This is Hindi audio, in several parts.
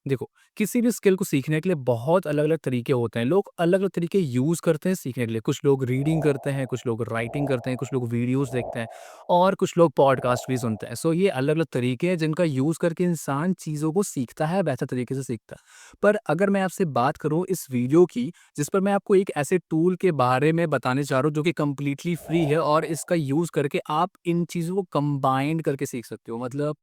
देखो, किसी भी स्किल को सीखने के लिए बहुत अलग-अलग तरीके होते हैं। लोग अलग-अलग तरीके यूज़ करते हैं सीखने के लिए। कुछ लोग रीडिंग करते हैं, कुछ लोग राइटिंग करते हैं, कुछ लोग वीडियोज़ देखते हैं और कुछ लोग पॉडकास्ट भी सुनते हैं। सो ये अलग-अलग तरीके हैं जिनका यूज़ करके इंसान चीज़ों को सीखता है, बेहतर तरीके से सीखता है। पर अगर मैं आपसे बात करूँ इस वीडियो की, जिस पर मैं आपको एक ऐसे टूल के बारे में बताने जा रहा हूँ जो कि कंप्लीटली फ्री है और इसका यूज़ करके आप इन चीज़ों को कंबाइंड करके सीख सकते हो। मतलब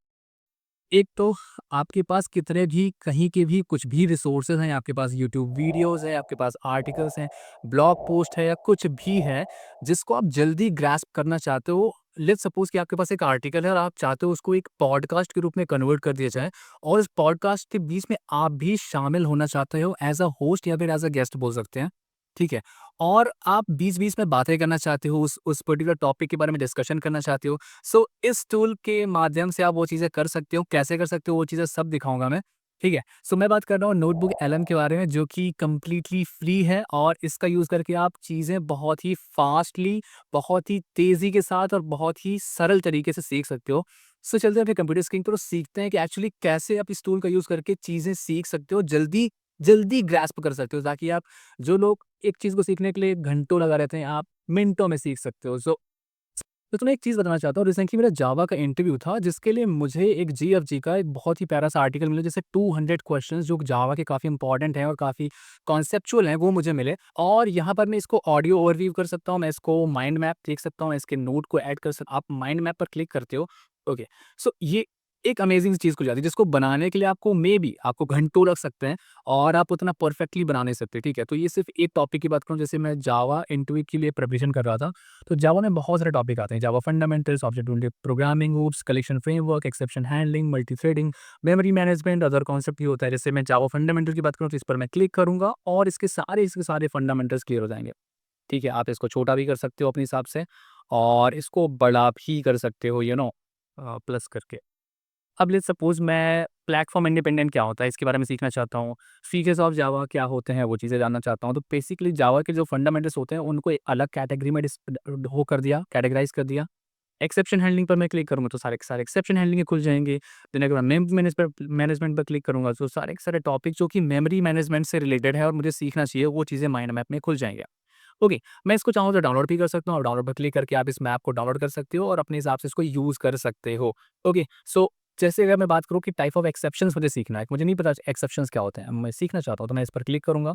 एक तो आपके पास कितने भी कहीं के भी कुछ भी रिसोर्सेज़ हैं, आपके पास यूट्यूब वीडियोज़ हैं, आपके पास आर्टिकल्स हैं, ब्लॉग पोस्ट है या कुछ भी है, जिसको आप जल्दी ग्रैस्प करना चाहते हो। लेट्स सपोज़ कि आपके पास एक आर्टिकल है और आप चाहते हो उसको एक पॉडकास्ट के रूप में कन्वर्ट कर दिया जाए और इस पॉडकास्ट के बीच में आप भी शामिल होना चाहते हो एज़ अ होस्ट या फिर एज़ अ गेस्ट बोल सकते हैं, ठीक है? और आप बीच-बीच में बातें करना चाहते हो, उस पर्टिकुलर टॉपिक के बारे में डिस्कशन करना चाहते हो। सो इस टूल के माध्यम से आप वो चीज़ें कर सकते हो। कैसे कर सकते हो वो चीज़ें सब दिखाऊँगा मैं, ठीक है? सो मैं बात कर रहा हूँ नोटबुक एलएम के बारे में जो कि कंप्लीटली फ्री है और इसका यूज़ करके आप चीज़ें बहुत ही फ़ास्टली, बहुत ही तेज़ी के साथ और बहुत ही सरल तरीके से सीख सकते हो। सो चलते हैं फिर कंप्यूटर स्क्रीन पर और सीखते हैं कि एक्चुअली कैसे आप इस टूल का यूज़ करके चीज़ें सीख सकते हो, जल्दी जल्दी ग्रैस्प कर सकते हो ताकि आप जो लोग एक चीज़ को सीखने के लिए घंटों लगा रहते हैं, आप मिनटों में सीख सकते हो। सो मैं तुम्हें एक चीज़ बताना चाहता हूँ, रिसेंटली मेरा जावा का इंटरव्यू था, जिसके लिए मुझे एक जीएफजी का एक बहुत ही प्यारा-सा आर्टिकल मिला, जिससे 200 क्वेश्चन्स जो जावा के काफ़ी इंपॉर्टेंट हैं और काफ़ी कॉन्सेप्चुअल हैं, वो मुझे मिले। और यहाँ पर मैं इसको ऑडियो ओवरव्यू कर सकता हूँ, मैं इसको माइंड मैप देख सकता हूँ, मैं इसके नोट को ऐड कर सक आप माइंड मैप पर क्लिक करते हो, ओके। सो ये एक अमेज़िंग चीज़ खुल जाती है, जिसको बनाने के लिए आपको मेबी आपको घंटों लग सकते हैं और आप उतना परफेक्टली बना नहीं सकते, ठीक है? तो ये सिर्फ़ एक टॉपिक की बात करूँ, जैसे मैं जावा इंटरव्यू के लिए प्रिपरेशन कर रहा था, तो जावा में बहुत सारे टॉपिक आते हैं। Java fundamentals, object oriented programming, OOPs, collection framework, exception handling, multithreading, memory management, other concept भी होता है। जैसे मैं जावा फंडामेंटल की बात करूँ तो इस पर मैं क्लिक करूँगा और इसके सारे फंडामेंटल्स क्लियर हो जाएँगे। ठीक है, आप इसको छोटा भी कर सकते हो अपने हिसाब से और इसको बड़ा भी कर सकते हो, प्लस करके। अब लेट्स सपोज़ मैं प्लेटफ़ॉर्म इंडिपेंडेंट क्या होता है, इसके बारे में सीखना चाहता हूँ। फीचर्स ऑफ जावा क्या होते हैं, वो चीज़ें जानना चाहता हूँ। तो बेसिकली जावा के जो फंडामेंटल्स होते हैं, उनको एक अलग कैटेगरी में वो कर दिया, कैटेगराइज़ कर दिया। एक्सेप्शन हैंडलिंग पर मैं क्लिक करूँगा, तो सारे के सारे एक्सेप्शन हैंडलिंग के खुल जाएँगे। देन अगर मैं मैनेजमेंट पर क्लिक करूँगा, तो सारे के सारे टॉपिक जो कि मेमोरी मैनेजमेंट से रिलेटेड है और मुझे सीखना चाहिए, वो चीज़ें माइंड मैप में खुल जाएँगे। ओके, मैं इसको चाहूँ तो डाउनलोड भी कर सकता हूँ और डाउनलोड पर क्लिक करके आप इस मैप को डाउनलोड कर सकते हो और अपने हिसाब से इसको यूज़ कर सकते हो। ओके, सो जैसे अगर मैं बात करूँ कि टाइप ऑफ एक्सेप्शंस मुझे सीखना है, मुझे नहीं पता एक्सेप्शंस क्या होते हैं, मैं सीखना चाहता हूँ, तो मैं इस पर क्लिक करूँगा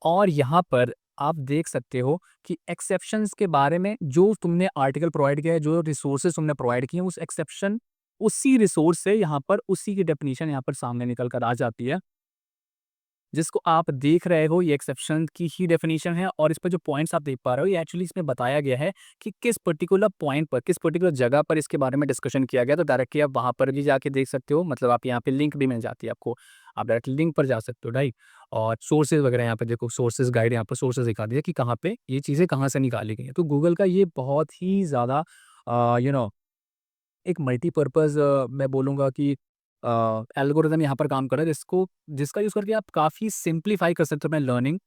और यहाँ पर आप देख सकते हो कि एक्सेप्शंस के बारे में जो तुमने आर्टिकल प्रोवाइड किया है, जो रिसोर्सेज़ तुमने प्रोवाइड किए हैं, उस एक्सेप्शन उसी रिसोर्स से यहाँ पर उसी की डेफिनिशन यहाँ पर सामने निकल कर आ जाती है। जिसको आप देख रहे हो ये एक्सेप्शन की ही डेफिनेशन है और इस पे जो पॉइंट्स आप देख पा रहे हो ये एक्चुअली इसमें बताया गया है कि किस पर्टिकुलर पॉइंट पर, किस पर्टिकुलर जगह पर इसके बारे में डिस्कशन किया गया। तो डायरेक्टली आप वहाँ पर भी जाके देख सकते हो, मतलब आप यहाँ पे लिंक भी मिल जाती है आपको। आप डायरेक्ट लिंक पर जा सकते हो, राइट? और सोर्सेज़ वगैरह यहाँ पे देखो, सोर्सेज़ गाइड यहाँ पर सोर्सेज़ दिखा दिया कि कहाँ पे ये चीज़ें कहाँ से निकाली गई हैं। तो गूगल का ये बहुत ही ज़्यादा अ, यू नो एक मल्टीपर्पज़ मैं बोलूँगा कि एल्गोरिदम यहाँ पर काम कर रहा है जिसका यूज़ करके आप काफ़ी सिंप्लीफाई कर सकते हो अपने लर्निंग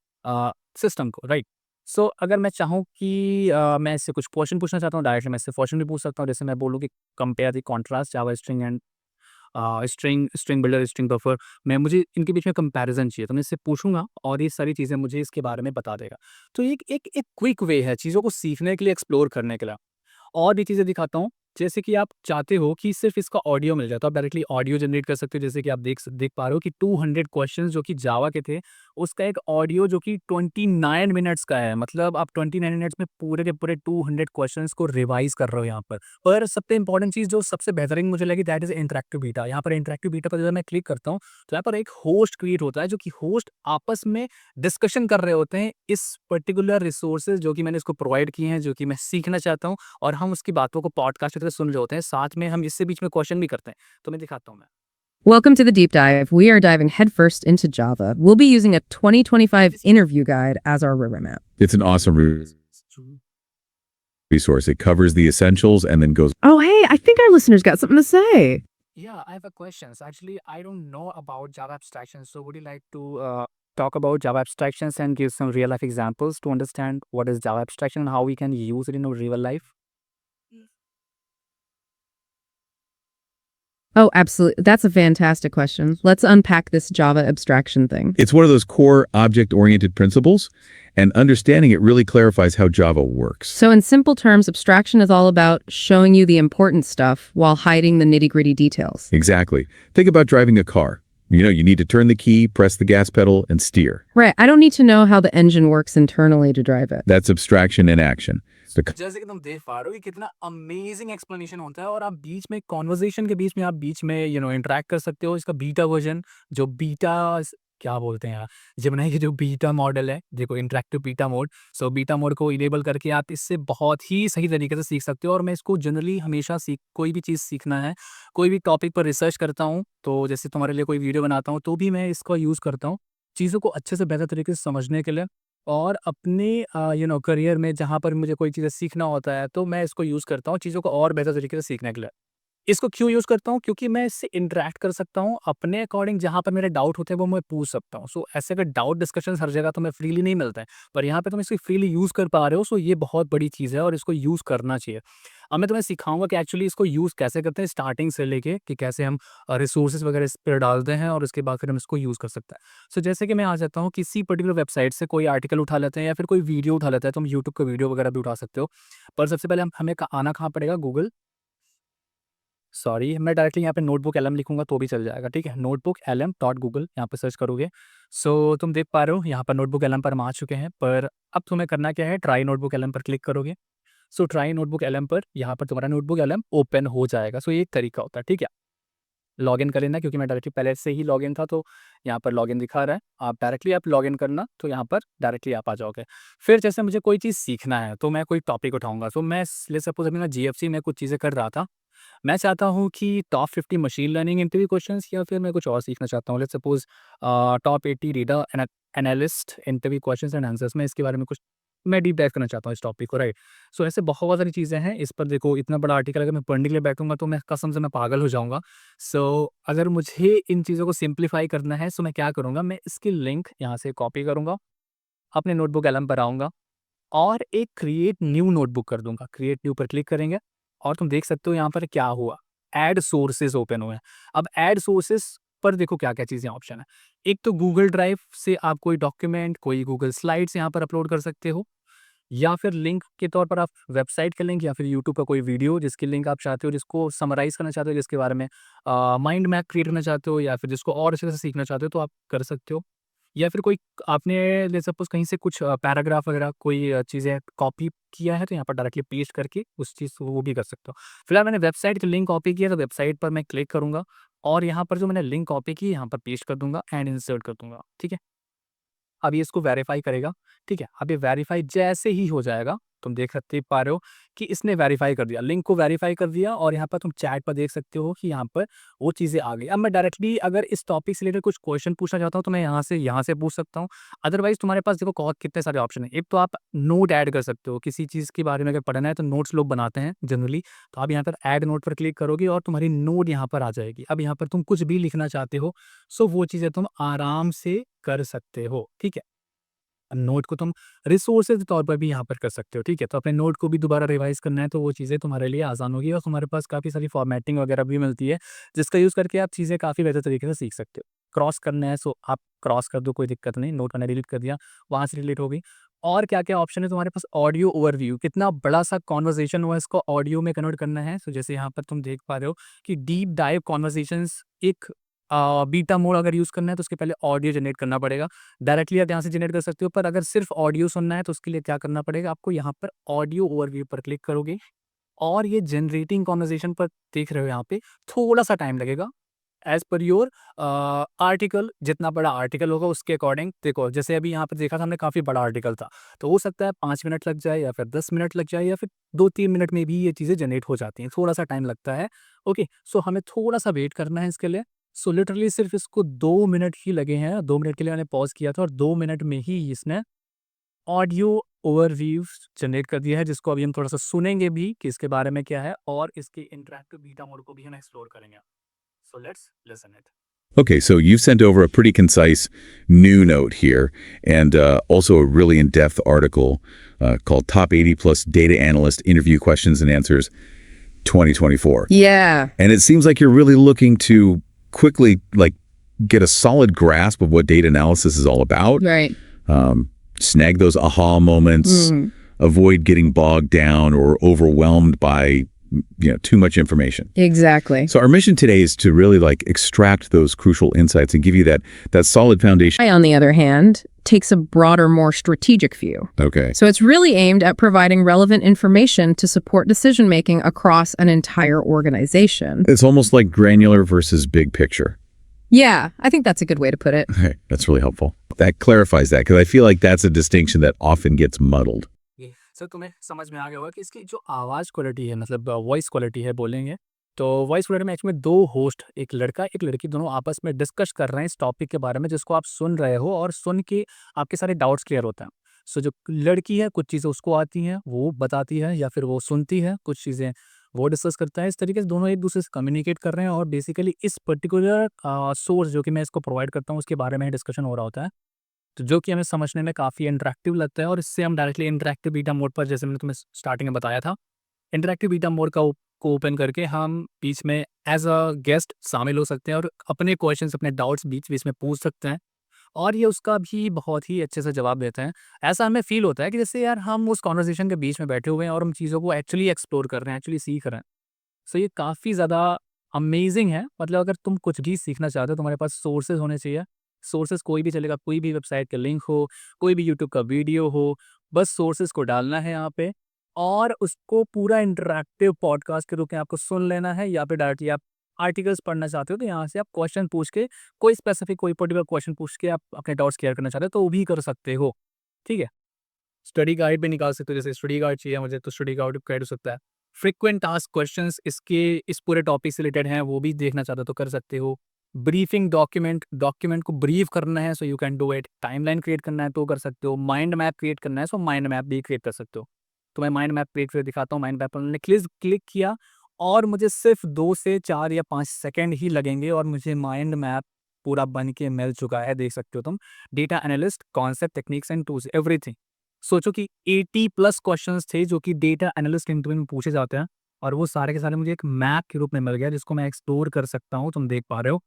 सिस्टम को, राइट? सो अगर मैं चाहूँ कि मैं इससे कुछ क्वेश्चन पूछना चाहता हूँ, डायरेक्टली मैं इससे क्वेश्चन भी पूछ सकता हूँ। जैसे मैं बोलूँ कि compare the contrast Java string and string builder, string buffer, मैं मुझे इनके बीच में कंपैरिज़न चाहिए, तो मैं इससे पूछूँगा और ये सारी चीज़ें मुझे इसके बारे में बता देगा। तो एक एक एक क्विक वे है चीज़ों को सीखने के लिए, एक्सप्लोर करने के लिए। और भी चीज़ें दिखाता हूँ, जैसे कि आप चाहते हो कि सिर्फ़ इसका ऑडियो मिल जाए, तो आप डायरेक्टली ऑडियो जनरेट कर सकते हो। जैसे कि आप देख पा रहे हो कि 200 क्वेश्चन्स जो कि जावा के थे, उसका एक ऑडियो जो कि 29 मिनट्स का है। मतलब आप 29 मिनट्स में पूरे के पूरे 200 क्वेश्चन्स को रिवाइज़ कर रहे हो यहाँ पर। और सबसे इम्पोर्टेंट चीज़ जो सबसे बेहतरीन मुझे लगी दैट इज़ इंटरैक्टिव बीटा। यहाँ पर इंटरैक्टिव बीटा पर जब मैं क्लिक करता हूँ, तो यहाँ पर एक होस्ट क्रिएट होता है, जो कि होस्ट आपस में डिस्कशन कर रहे होते हैं इस पर्टिकुलर रिसोर्सेज़ जो कि मैंने इसको प्रोवाइड किए हैं, जो कि मैं सीखना चाहता हूँ। और हम उसकी बातों को पॉडकास्ट की तरह सुन रहे होते हैं, साथ में हम इससे बीच में क्वेश्चन भी करते हैं। तो मैं दिखाता हूँ मैं। Welcome to the deep dive. We are diving headfirst into Java. We'll be using a 2025 interview guide as our river map. It's an awesome resource. It covers the essentials and then goes. Oh, hey, I think our listeners got something to say. Yeah, I have a questions. Actually, I don't know about Java abstractions. So would you like to talk about Java abstractions and give some real life examples to understand what is Java abstraction and how we can use it in our real life? Oh, absolutely. That's a fantastic question. Let's unpack this Java abstraction thing. It's one of those core object-oriented principles, and understanding it really clarifies how Java works. So, in simple terms, abstraction is all about showing you the important stuff while hiding the nitty-gritty details. Exactly. Think about driving a car. You need to turn the key, press the gas pedal, and steer. Right. I don't need to know how the engine works internally to drive it. That's abstraction in action. जैसे कि तुम देख पा रहे हो कि कितना अमेजिंग एक्सप्लेनेशन होता है और आप बीच में कॉन्वर्जेशन के बीच में आप बीच में इंटरेक्ट कर सकते हो। इसका बीटा वर्जन जो बीटा क्या बोलते हैं यार, जेमिनी की जो बीटा मॉडल है, देखो interactive beta mode. So beta mode को इनेबल करके आप इससे बहुत ही सही तरीके से सीख सकते हो। और मैं इसको जनरली हमेशा कोई भी चीज़ सीखना है, कोई भी टॉपिक पर रिसर्च करता हूँ, तो जैसे तुम्हारे लिए कोई वीडियो बनाता हूँ तो भी मैं इसका यूज़ करता हूँ चीज़ों को अच्छे से बेहतर तरीके से समझने के लिए। और अपने करियर में जहाँ पर मुझे कोई चीज़ें सीखना होता है तो मैं इसको यूज़ करता हूँ चीज़ों को और बेहतर तरीके से सीखने के लिए। इसको क्यों यूज़ करता हूँ? क्योंकि मैं इससे इंटरैक्ट कर सकता हूँ, अपने अकॉर्डिंग जहाँ पर मेरे डाउट होते हैं वो मैं पूछ सकता हूँ। सो ऐसे अगर डाउट डिस्कशंस हर जगह तो मैं फ्रीली नहीं मिलता है, पर यहाँ पे तुम इसको फ्रीली यूज़ कर पा रहे हो, सो ये बहुत बड़ी चीज़ है और इसको यूज़ करना चाहिए। अब मैं तुम्हें सिखाऊँगा कि एक्चुअली इसको यूज़ कैसे करते हैं स्टार्टिंग से लेके कि कैसे हम रिसोर्सेज़ वगैरह इस पे डालते हैं और उसके बाद फिर हम इसको यूज़ कर सकते हैं। सो जैसे कि मैं आ जाता हूँ किसी पर्टिकुलर वेबसाइट से कोई आर्टिकल उठा लेते हैं या फिर कोई वीडियो उठा लेते हैं, तुम यूट्यूब का वीडियो वगैरह भी उठा सकते हो। पर सबसे पहले हमें आना कहाँ पड़ेगा? गूगल। सॉरी, मैं डायरेक्टली यहाँ पे नोटबुक एलएम लिखूँगा तो भी चल जाएगा, ठीक है? नोटबुक एलएम डॉट गूगल यहाँ पे सर्च करोगे। सो तुम देख पा रहे हो यहाँ पर नोटबुक एलएम पर हम आ चुके हैं, पर अब तुम्हें करना क्या है, ट्राई नोटबुक एलएम पर क्लिक करोगे। सो ट्राई नोटबुक एलएम पर यहाँ पर तुम्हारा नोटबुक एलएम ओपन हो जाएगा। सो ये एक तरीका होता है, ठीक है? लॉगिन कर लेना, क्योंकि मैं डायरेक्टली पहले से ही लॉगिन था तो यहाँ पर लॉगिन दिखा रहा है। आप लॉगिन करना तो यहाँ पर डायरेक्टली आप आ जाओगे। फिर जैसे मुझे कोई चीज़ सीखना है तो मैं कोई टॉपिक उठाऊँगा। तो मैं लेट्स सपोज़ अभी मैं जीएफसी में कुछ चीज़ें कर रहा था। मैं चाहता हूँ कि top 50 machine learning interview questions या फिर मैं कुछ और सीखना चाहता हूँ। Let's suppose top 80 data analyst interview questions and answers, मैं इसके बारे में कुछ मैं डीप डाइव करना चाहता हूँ इस टॉपिक को, राइट? सो ऐसे बहुत सारी चीज़ें हैं इस पर। देखो इतना बड़ा आर्टिकल अगर मैं पढ़ने के लिए बैठूँगा तो मैं कसम से मैं पागल हो जाऊँगा। सो अगर मुझे इन चीज़ों को सिंप्लीफाई करना है, सो मैं क्या करूँगा, मैं इसकी लिंक यहाँ से कॉपी करूँगा, अपने नोटबुक एलम पर आऊँगा और एक क्रिएट न्यू नोटबुक कर दूँगा। क्रिएट न्यू पर क्लिक करेंगे और तुम देख सकते हो यहाँ पर क्या हुआ, ऐड सोर्सेज़ ओपन हुए हैं। अब ऐड सोर्सेज़ पर देखो क्या-क्या चीज़ें ऑप्शन है। एक तो गूगल ड्राइव से आप कोई डॉक्यूमेंट, कोई गूगल स्लाइड्स यहाँ पर अपलोड कर सकते हो, या फिर लिंक के तौर पर आप वेबसाइट का लिंक या फिर यूट्यूब का कोई वीडियो जिसकी लिंक आप चाहते हो, जिसको समराइज़ करना चाहते हो, जिसके बारे में माइंड मैप क्रिएट करना चाहते हो या फिर जिसको और अच्छे से सीखना चाहते हो तो आप कर सकते हो। या फिर कोई आपने लेट्स सपोज़ कहीं से कुछ पैराग्राफ वगैरह कोई चीज़ें कॉपी किया है तो यहाँ पर डायरेक्टली पेस्ट करके उस चीज़ को वो भी कर सकते हो। फिलहाल मैंने वेबसाइट की लिंक कॉपी किया तो वेबसाइट पर मैं क्लिक करूँगा और यहाँ पर जो मैंने लिंक कॉपी की यहाँ पर पेस्ट कर दूँगा एंड इंसर्ट कर दूँगा, ठीक है? अब ये इसको वेरीफ़ाई करेगा, ठीक है? अब ये वेरीफ़ाई जैसे ही हो जाएगा, तुम देख सकते पा रहे हो कि इसने वेरीफ़ाई कर दिया, लिंक को वेरीफ़ाई कर दिया और यहाँ पर तुम चैट पर देख सकते हो कि यहाँ पर वो चीज़ें आ गई। अब मैं डायरेक्टली अगर इस टॉपिक से रिलेटेड कुछ क्वेश्चन पूछना चाहता हूँ, तो मैं यहाँ से पूछ सकता हूँ। अदरवाइज़ तुम्हारे पास देखो और कितने सारे ऑप्शन हैं। एक तो आप नोट ऐड कर सकते हो, किसी चीज़ के बारे में अगर पढ़ना है तो नोट्स लोग बनाते हैं जनरली, तो आप यहाँ पर ऐड नोट पर क्लिक करोगे और तुम्हारी नोट यहाँ पर आ जाएगी। अब यहाँ पर तुम कुछ भी लिखना चाहते हो, सो वो चीज़ें तुम आराम से कर सकते हो, ठीक है? नोट को तुम रिसोर्सेज के तौर पर भी यहाँ पर कर सकते हो, ठीक है? तो अपने नोट को भी दोबारा रिवाइज़ करना है तो वो चीज़ें तुम्हारे लिए आसान होगी और तुम्हारे पास काफ़ी सारी फॉर्मेटिंग वगैरह भी मिलती है, जिसका यूज़ करके आप चीज़ें काफ़ी बेहतर तरीके से सीख सकते हो। क्रॉस करना है सो आप क्रॉस कर दो, कोई दिक्कत नहीं, नोट मैंने डिलीट कर दिया, वहाँ से डिलीट हो गई। और क्या-क्या ऑप्शन है तुम्हारे पास, ऑडियो ओवरव्यू, कितना बड़ा-सा कन्वर्सेशन हुआ है इसको ऑडियो में कन्वर्ट करना है। सो जैसे यहाँ पर तुम देख पा रहे हो कि डीप डाइव कन्वर्सेशंस एक बीटा मोड अगर यूज़ करना है तो उसके पहले ऑडियो जनरेट करना पड़ेगा। डायरेक्टली आप यहाँ से जनरेट कर सकते हो, पर अगर सिर्फ ऑडियो सुनना है तो उसके लिए क्या करना पड़ेगा, आपको यहाँ पर ऑडियो ओवरव्यू पर क्लिक करोगे और ये जनरेटिंग कन्वर्सेशन पर देख रहे हो, यहाँ पे थोड़ा-सा टाइम लगेगा। एज़ पर योर आर्टिकल, जितना बड़ा आर्टिकल होगा उसके अकॉर्डिंग देखो, जैसे अभी यहाँ पे देखा था हमने काफ़ी बड़ा आर्टिकल था, तो हो सकता है 5 मिनट लग जाए या फिर 10 मिनट लग जाए या फिर 2-3 मिनट में भी ये चीज़ें जनरेट हो जाती हैं, थोड़ा-सा टाइम लगता है। ओके, सो हमें थोड़ा-सा वेट करना है इसके लिए। सो लिटरली सिर्फ़ इसको 2 मिनट ही लगे हैं, 2 मिनट के लिए मैंने पॉज़ किया था और 2 मिनट में ही इसने ऑडियो ओवरव्यू जनरेट कर दिया है, जिसको अभी हम थोड़ा-सा सुनेंगे भी कि इसके बारे में क्या है और इसके इंटरैक्टिव बीटा मोड को भी हम एक्सप्लोर करेंगे। So let's listen it. Okay, so you've sent over a pretty concise new note here, and also a really in-depth article called Top 80 Plus Data Analyst Interview Questions and Answers. 2024. Yeah. And it seems like you're really looking to quickly get a solid grasp of what data analysis is all about. Right. Snag those aha moments, avoid getting bogged down or overwhelmed by too much information. Exactly. So our mission today is to really extract those crucial insights and give you that solid foundation. I, on the other hand, takes a broader, more strategic view. Okay. So it's really aimed at providing relevant information to support decision-making across an entire organization. It's almost like granular versus big picture. Yeah, I think that's a good way to put it. Okay, that's really helpful. That clarifies that because I feel like that's a distinction that often gets muddled. Sir तुम्हें समझ में आ गया होगा कि इसकी जो आवाज़ क्वालिटी है मतलब वॉइस क्वालिटी है बोलेंगे तो वॉइस क्वालिटी में एक्चुअली दो होस्ट एक लड़का एक लड़की दोनों आपस में डिस्कस कर रहे हैं इस टॉपिक के बारे में जिसको आप सुन रहे हो और सुन के आपके सारे डाउट्स क्लियर होते हैं। सो जो लड़की है कुछ चीज़ें उसको आती हैं वो बताती है या फिर वो सुनती है कुछ चीज़ें वो डिस्कस करता है। इस तरीके से दोनों एक दूसरे से कम्युनिकेट कर रहे हैं और बेसिकली इस पर्टिकुलर सोर्स जो कि मैं इसको प्रोवाइड करता हूँ उसके बारे में डिस्कशन हो रहा होता है। तो जो कि हमें समझने में काफ़ी इंटरैक्टिव लगता है और इससे हम डायरेक्टली इंटरैक्टिव बीटा मोड पर जैसे मैंने तुम्हें स्टार्टिंग में बताया था इंटरैक्टिव बीटा मोड को ओपन करके हम बीच में एज अ गेस्ट शामिल हो सकते हैं और अपने क्वेश्चंस अपने डाउट्स बीच बीच में पूछ सकते हैं और ये उसका भी बहुत ही अच्छे से जवाब देते हैं। ऐसा हमें फील होता है कि जैसे यार हम उस कॉन्वर्सेशन के बीच में बैठे हुए हैं और हम चीज़ों को एक्चुअली एक्सप्लोर कर रहे हैं एक्चुअली सीख रहे हैं। सो ये काफ़ी ज़्यादा अमेजिंग है। मतलब अगर तुम कुछ भी सीखना चाहते हो तुम्हारे पास सोर्सेज होने चाहिए। सोर्सेज कोई भी चलेगा, कोई भी वेबसाइट का लिंक हो, कोई भी यूट्यूब का वीडियो हो, बस सोर्सेज को डालना है यहाँ पे और उसको पूरा इंटरैक्टिव पॉडकास्ट के रूप में आपको सुन लेना है या फिर डायरेक्टली आप आर्टिकल्स पढ़ना चाहते हो तो यहाँ से आप क्वेश्चन पूछ के कोई स्पेसिफिक कोई पर्टिकुलर क्वेश्चन पूछ के आप अपने डाउट्स क्लियर करना चाहते हो तो वो भी कर सकते हो। ठीक है? स्टडी गाइड भी निकाल सकते हो, जैसे स्टडी गाइड चाहिए मुझे तो स्टडी गाइड हो सकता है। फ्रीक्वेंट टास्क क्वेश्चंस इसके इस पूरे टॉपिक से रिलेटेड हैं वो भी देखना चाहते हो तो कर सकते हो। ब्रीफिंग डॉक्यूमेंट को ब्रीफ करना है so you can do it. Timeline create करना है तो कर सकते हो। माइंड मैप क्रिएट करना है सो माइंड मैप भी क्रिएट कर सकते हो। तो मैं माइंड मैप क्रिएट करके दिखाता हूँ। माइंड मैप पर मैंने क्लिक किया और मुझे सिर्फ 2 से 4 या 5 सेकंड ही लगेंगे और मुझे माइंड मैप पूरा बन के मिल चुका है, देख सकते हो तुम। Data analyst, concept, techniques and tools, everything. सोचो कि 80 प्लस क्वेश्चंस थे जो कि डेटा एनालिस्ट के इंटरव्यू में पूछे जाते हैं और वो सारे के सारे मुझे एक मैप के रूप में मिल गया जिसको मैं एक्सप्लोर कर सकता हूँ। तुम देख पा रहे हो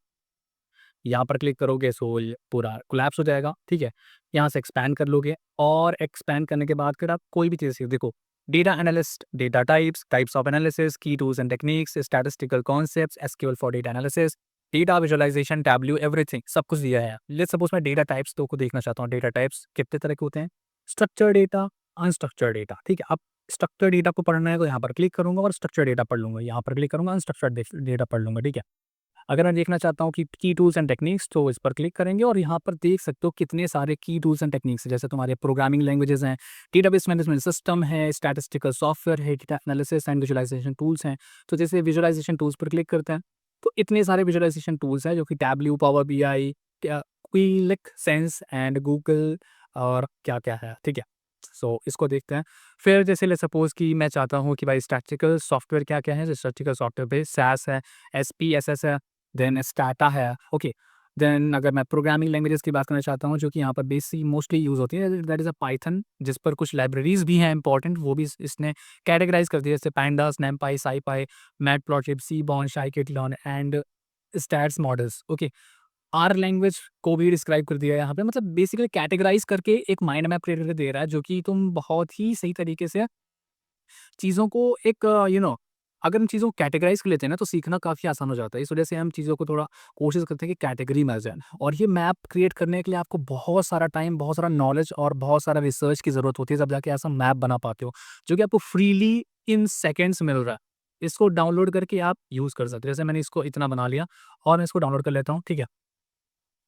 यहाँ पर क्लिक करोगे सो ये पूरा कोलैप्स हो जाएगा। ठीक है, यहाँ से एक्सपैंड कर लोगे और एक्सपैंड करने के बाद फिर आप कोई भी चीज़ सीख देखो। Data analyst, data types of analysis, key tools and techniques, statistical concepts, SQL for data analysis, data visualization, Tableau, everything सब कुछ दिया है। लेट्स सपोज मैं डेटा टाइप्स तो को देखना चाहता हूँ। डेटा टाइप्स कितने तरह के होते हैं? Structure data, unstructured data. ठीक है, अब स्ट्रक्चर डेटा को पढ़ना है तो यहाँ पर क्लिक करूंगा और स्ट्रक्चर डेटा पढ़ लूंगा। यहाँ पर क्लिक करूंगा अनस्ट्रक्चर्ड डेटा पढ़ लूंगा। ठीक है, अगर मैं देखना चाहता हूँ कि की टूल्स एंड टेक्निक्स तो इस पर क्लिक करेंगे और यहाँ पर देख सकते हो कितने सारे की टूल्स एंड टेक्निक्स हैं। जैसे तुम्हारे प्रोग्रामिंग लैंग्वेजेस हैं, डेटाबेस मैनेजमेंट सिस्टम है, स्टैटिस्टिकल सॉफ्टवेयर है, data analysis and visualisation tools हैं। तो जैसे विजुअलाइजेशन टूल्स पर क्लिक करते हैं तो इतने सारे विजुअलाइजेशन टूल्स हैं जो कि Tableau, power BI, quick sense and Google और क्या क्या है। ठीक है, सो इसको देखते हैं। फिर जैसे ले सपोज कि मैं चाहता हूँ कि भाई स्टैटिस्टिकल सॉफ्टवेयर क्या क्या है। स्टैटिस्टिकल सॉफ्टवेयर पे सैस है, एसपीएसएस है, देन स्टाटा है। ओके, देन अगर मैं प्रोग्रामिंग लैंग्वेजेस की बात करना चाहता हूँ जो कि यहाँ पर बेसिक मोस्टली यूज़ होती है दैट इज़ अ पाइथन, जिस पर कुछ लाइब्रेरीज भी हैं इंपॉर्टेंट वो भी इसने कैटेगराइज कर दिया जैसे pandas, NumPy, SciPy, Matplotlib, Seaborn, scikit-learn and stats models. Okay, R language को भी डिस्क्राइब कर दिया है यहाँ पे। मतलब बेसिकली कैटेगराइज करके एक माइंड मैप क्रिएट करके दे रहा है जो कि तुम बहुत ही सही तरीके से चीज़ों को एक अगर हम चीज़ों को कैटेगराइज़ कर लेते हैं ना, तो सीखना काफ़ी आसान हो जाता है। इस वजह से हम चीज़ों को थोड़ा कोशिश करते हैं कि कैटेगरी में आ जाए और ये मैप क्रिएट करने के लिए आपको बहुत सारा टाइम, बहुत सारा नॉलेज और बहुत सारा रिसर्च की ज़रूरत होती है, तब जाके ऐसा मैप बना पाते हो, जो कि आपको फ्रीली इन सेकंड्स मिल रहा है। इसको डाउनलोड करके आप यूज़ कर सकते हो। जैसे मैंने इसको इतना बना लिया और मैं इसको डाउनलोड कर लेता हूँ, ठीक है?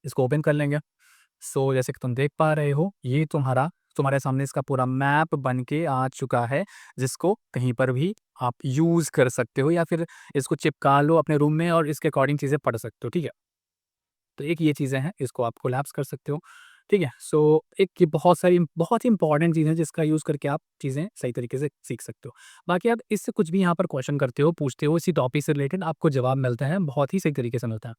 इसको ओपन कर लेंगे। सो जैसे कि तुम देख पा रहे हो ये तुम्हारे सामने इसका पूरा मैप बन के आ चुका है जिसको कहीं पर भी आप यूज़ कर सकते हो या फिर इसको चिपका लो अपने रूम में और इसके अकॉर्डिंग चीज़ें पढ़ सकते हो। ठीक है, तो एक ये चीज़ें हैं, इसको आप कोलैप्स कर सकते हो। ठीक है, सो एक ये बहुत ही इंपॉर्टेंट चीज़ है जिसका यूज़ करके आप चीज़ें सही तरीके से सीख सकते हो। बाकी आप इससे कुछ भी यहाँ पर क्वेश्चन करते हो, पूछते हो, इसी टॉपिक से रिलेटेड आपको जवाब मिलता है, बहुत ही सही तरीके से मिलता है।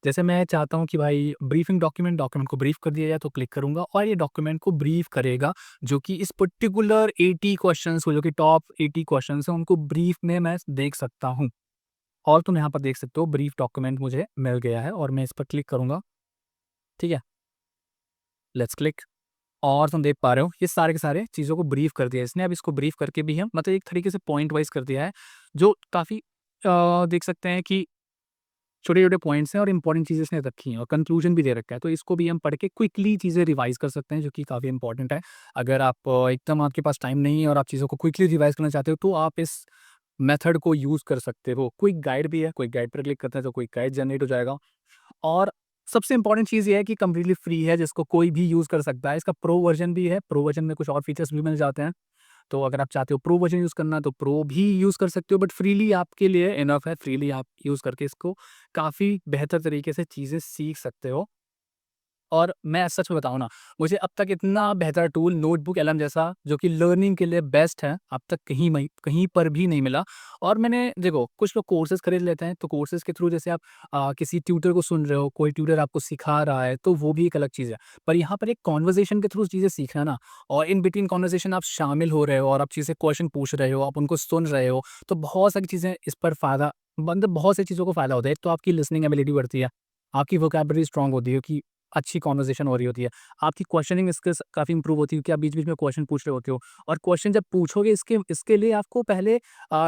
जैसे मैं चाहता हूँ कि भाई ब्रीफिंग डॉक्यूमेंट को ब्रीफ कर दिया जाए तो क्लिक करूँगा और ये डॉक्यूमेंट को ब्रीफ करेगा, जो कि इस पर्टिकुलर 80 क्वेश्चंस को, जो कि टॉप 80 क्वेश्चंस हैं, उनको ब्रीफ में मैं देख सकता हूँ। और तुम यहाँ पर देख सकते हो ब्रीफ डॉक्यूमेंट मुझे मिल गया है और मैं इस पर क्लिक करूँगा, ठीक है? Let's click. और तुम देख पा रहे हो ये सारे के सारे चीज़ों को ब्रीफ कर दिया है इसने। अब इसको ब्रीफ करके भी हम मतलब एक तरीके से पॉइंट वाइज़ कर दिया है, जो काफ़ी देख सकते हैं कि छोटे-छोटे पॉइंट्स हैं और इम्पोर्टेंट चीज़ें इसने रखी हैं और कंक्लूजन भी दे रखा है। तो इसको भी हम पढ़ के क्विकली चीज़ें रिवाइज़ कर सकते हैं, जो कि काफ़ी इम्पोर्टेंट है। अगर आप एकदम आपके पास टाइम नहीं है और आप चीज़ों को क्विकली रिवाइज़ करना चाहते हो, तो आप इस मेथड को यूज़ कर सकते हो। क्विक गाइड भी है, क्विक गाइड पर क्लिक करते हैं तो क्विक गाइड जनरेट हो जाएगा। और सबसे इम्पोर्टेंट चीज़ ये है कि कंप्लीटली फ्री है, जिसको कोई भी यूज़ कर सकता है। इसका प्रो वर्ज़न भी है, प्रो वर्ज़न में कुछ और फीचर्स भी मिल जाते हैं। तो अगर आप चाहते हो प्रो वर्ज़न यूज़ करना तो प्रो भी यूज़ कर सकते हो, बट फ्रीली आपके लिए इनफ है। फ्रीली आप यूज़ करके इसको काफ़ी बेहतर तरीके से चीज़ें सीख सकते हो। और मैं सच में बताऊँ ना, मुझे अब तक इतना बेहतर टूल नोटबुक एलएम जैसा, जो कि लर्निंग के लिए बेस्ट है, अब तक कहीं पर भी नहीं मिला। और मैंने देखो, कुछ लोग कोर्सेज़ खरीद लेते हैं, तो कोर्सेज़ के थ्रू जैसे आप किसी ट्यूटर को सुन रहे हो, कोई ट्यूटर आपको सिखा रहा है, तो वो भी एक अलग चीज़ है। पर यहाँ पर एक कन्वर्सेशन के थ्रू चीज़ें सीखना ना, और इन बिटवीन कन्वर्सेशन आप शामिल हो रहे हो और आप चीज़ें क्वेश्चन पूछ रहे हो, आप उनको सुन रहे हो, तो बहुत सारी चीज़ें इस पर फ़ायदा मतलब बहुत सी चीज़ों को फ़ायदा होता है। एक तो आपकी लिसनिंग एबिलिटी बढ़ती है, आपकी वोकैब्युलरी स्ट्रॉन्ग होती है कि अच्छी कन्वर्सेशन हो रही होती है। आपकी क्वेश्चनिंग स्किल्स काफ़ी इंप्रूव होती है कि आप बीच-बीच में क्वेश्चन पूछ रहे होते हो, और क्वेश्चन जब पूछोगे इसके इसके लिए आपको पहले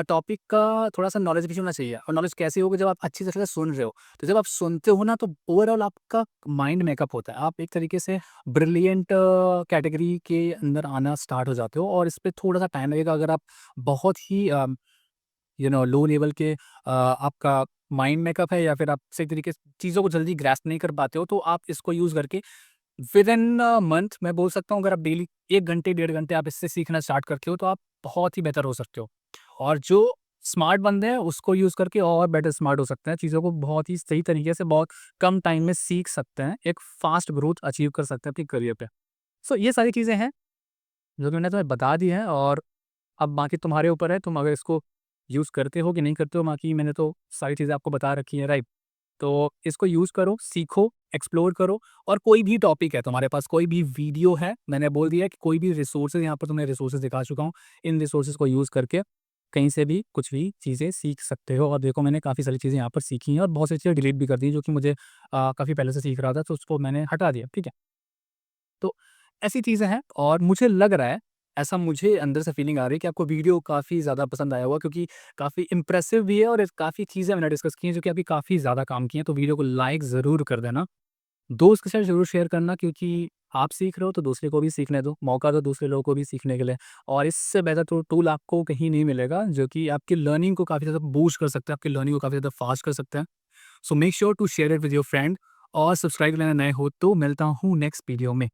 टॉपिक का थोड़ा-सा नॉलेज भी होना चाहिए। और नॉलेज कैसे होगा, जब आप अच्छी तरह से सुन रहे हो। तो जब आप सुनते हो ना, तो ओवरऑल आपका माइंड मेकअप होता है। आप एक तरीके से ब्रिलिएंट कैटेगरी के अंदर आना स्टार्ट हो जाते हो, और इस पे थोड़ा-सा टाइम लगेगा। अगर आप बहुत ही लो लेवल के आपका माइंड मेकअप है, या फिर आप सही तरीके से चीज़ों को जल्दी ग्रैस्प नहीं कर पाते हो, तो आप इसको यूज़ करके विद इन अ मंथ, मैं बोल सकता हूँ, अगर आप डेली 1 घंटे, 1.5 घंटे आप इससे सीखना स्टार्ट करते हो, तो आप बहुत ही बेहतर हो सकते हो। और जो स्मार्ट बंदे हैं, उसको यूज़ करके और बेटर स्मार्ट हो सकते हैं। चीज़ों को बहुत ही सही तरीके से बहुत कम टाइम में सीख सकते हैं। एक फ़ास्ट ग्रोथ अचीव कर सकते हैं अपनी करियर पे। सो ये सारी चीज़ें हैं, जो कि मैंने तुम्हें बता दी हैं, और अब बाकी तुम्हारे ऊपर है, तुम अगर इसको यूज़ करते हो कि नहीं करते हो। बाकी मैंने तो सारी चीज़ें आपको बता रखी हैं, राइट? तो इसको यूज़ करो, सीखो, एक्सप्लोर करो। और कोई भी टॉपिक है, तुम्हारे पास कोई भी वीडियो है, मैंने बोल दिया है कि कोई भी रिसोर्सेज़, यहाँ पर तुम्हें रिसोर्सेज़ दिखा चुका हूँ। इन रिसोर्सेज़ को यूज़ करके कहीं से भी कुछ भी चीज़ें सीख सकते हो। और देखो, मैंने काफ़ी सारी चीज़ें यहाँ पर सीखी हैं, और बहुत सारी चीज़ें डिलीट भी कर दी हैं, जो कि मुझे काफ़ी पहले से सीख रहा था, तो उसको मैंने हटा दिया, ठीक है? तो ऐसी चीज़ें हैं, और मुझे लग रहा है, ऐसा मुझे अंदर से फीलिंग आ रही है कि आपको वीडियो काफ़ी ज़्यादा पसंद आया होगा, क्योंकि काफ़ी इम्प्रेसिव भी है, और काफ़ी चीज़ें मैंने डिस्कस की हैं, जो कि आपकी काफ़ी ज़्यादा काम की हैं। तो वीडियो को लाइक ज़रूर कर देना। दोस्त के साथ ज़रूर शेयर करना, क्योंकि आप सीख रहे हो तो दूसरे को भी सीखने दो, मौका दो दूसरे लोगों को भी सीखने के लिए। और इससे बेहतर तो टूल आपको कहीं नहीं मिलेगा, जो कि आपकी लर्निंग को काफ़ी ज़्यादा बूस्ट कर सकता है, आपकी लर्निंग को काफ़ी ज़्यादा फास्ट कर सकता है। So make sure to share it with your friend, और सब्सक्राइब करना नए हो तो मिलता हूँ नेक्स्ट वीडियो में।